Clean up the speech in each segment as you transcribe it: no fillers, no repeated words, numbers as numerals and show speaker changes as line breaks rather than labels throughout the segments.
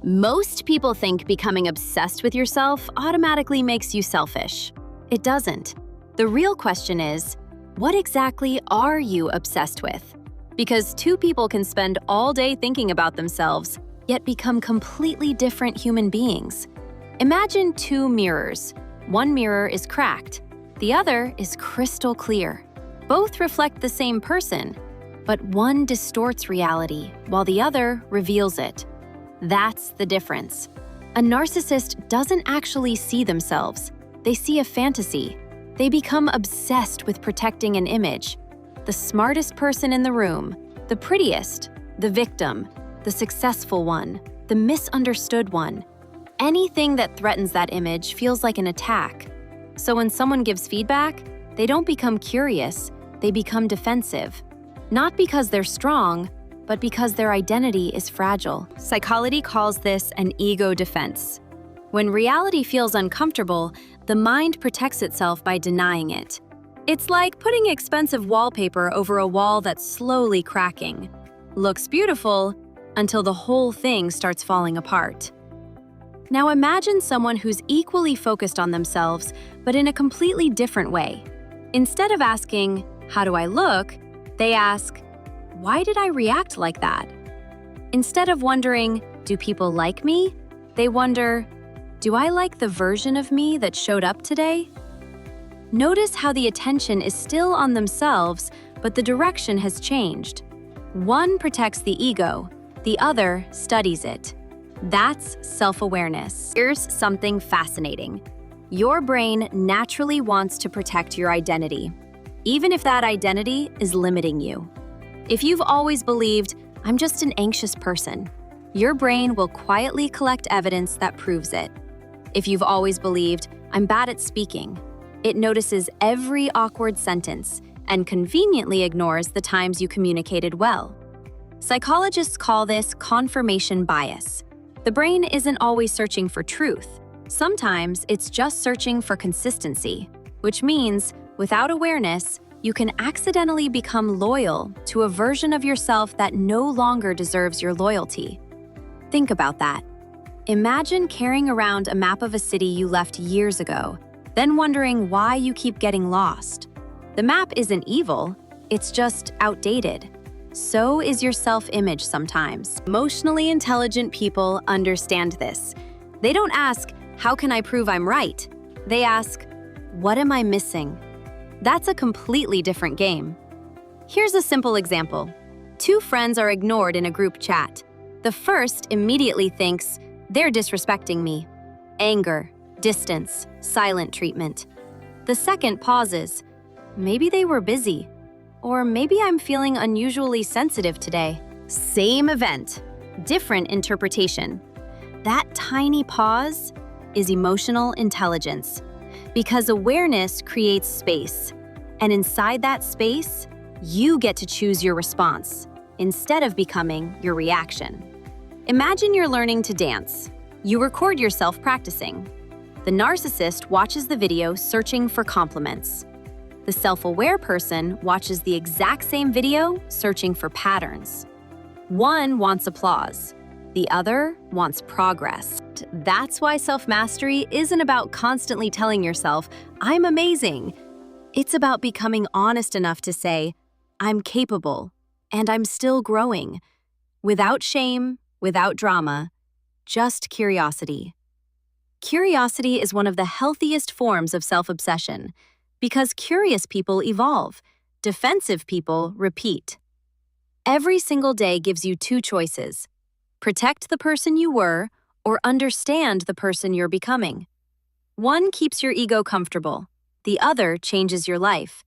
Most people think becoming obsessed with yourself automatically makes you selfish. It doesn't. The real question is, what exactly are you obsessed with? Because two people can spend all day thinking about themselves, yet become completely different human beings. Imagine two mirrors. One mirror is cracked. The other is crystal clear. Both reflect the same person, but one distorts reality while the other reveals it. That's the difference. A narcissist doesn't actually see themselves. They see a fantasy. They become obsessed with protecting an image. The smartest person in the room, the prettiest, the victim, the successful one, the misunderstood one. Anything that threatens that image feels like an attack. So when someone gives feedback, they don't become curious, they become defensive. Not because they're strong, but because their identity is fragile. Psychology calls this an ego defense. When reality feels uncomfortable, the mind protects itself by denying it. It's like putting expensive wallpaper over a wall that's slowly cracking. Looks beautiful until the whole thing starts falling apart. Now imagine someone who's equally focused on themselves, but in a completely different way. Instead of asking, "How do I look?" they ask, "Why did I react like that?" Instead of wondering, "Do people like me?" they wonder, "Do I like the version of me that showed up today?" Notice how the attention is still on themselves, but the direction has changed. One protects the ego, the other studies it. That's self-awareness. Here's something fascinating. Your brain naturally wants to protect your identity, even if that identity is limiting you. If you've always believed, "I'm just an anxious person," your brain will quietly collect evidence that proves it. If you've always believed, "I'm bad at speaking," it notices every awkward sentence and conveniently ignores the times you communicated well. Psychologists call this confirmation bias. The brain isn't always searching for truth. Sometimes it's just searching for consistency, which means, without awareness, you can accidentally become loyal to a version of yourself that no longer deserves your loyalty. Think about that. Imagine carrying around a map of a city you left years ago, then wondering why you keep getting lost. The map isn't evil, it's just outdated. So is your self-image sometimes. Emotionally intelligent people understand this. They don't ask, "How can I prove I'm right?" They ask, "What am I missing?" That's a completely different game. Here's a simple example. Two friends are ignored in a group chat. The first immediately thinks, "They're disrespecting me." Anger, distance, silent treatment. The second pauses. "Maybe they were busy." Or "Maybe I'm feeling unusually sensitive today." Same event, different interpretation. That tiny pause is emotional intelligence. Because awareness creates space, and inside that space, you get to choose your response instead of becoming your reaction. Imagine you're learning to dance. You record yourself practicing. The narcissist watches the video searching for compliments. The self-aware person watches the exact same video searching for patterns. One wants applause. The other wants progress. That's why self-mastery isn't about constantly telling yourself, "I'm amazing." It's about becoming honest enough to say, "I'm capable, and I'm still growing." Without shame, without drama, just curiosity. Curiosity is one of the healthiest forms of self-obsession because curious people evolve, defensive people repeat. Every single day gives you two choices: protect the person you were or understand the person you're becoming. One keeps your ego comfortable, the other changes your life.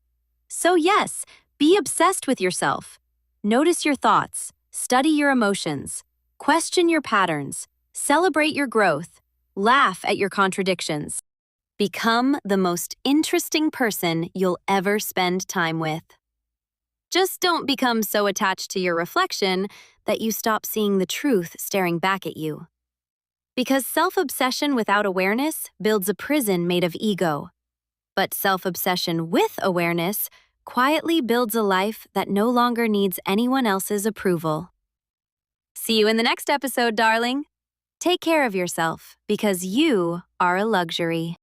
So yes, be obsessed with yourself. Notice your thoughts, study your emotions, question your patterns, celebrate your growth, laugh at your contradictions. Become the most interesting person you'll ever spend time with. Just don't become so attached to your reflection that you stop seeing the truth staring back at you. Because self-obsession without awareness builds a prison made of ego. But self-obsession with awareness quietly builds a life that no longer needs anyone else's approval. See you in the next episode, darling. Take care of yourself because you are a luxury.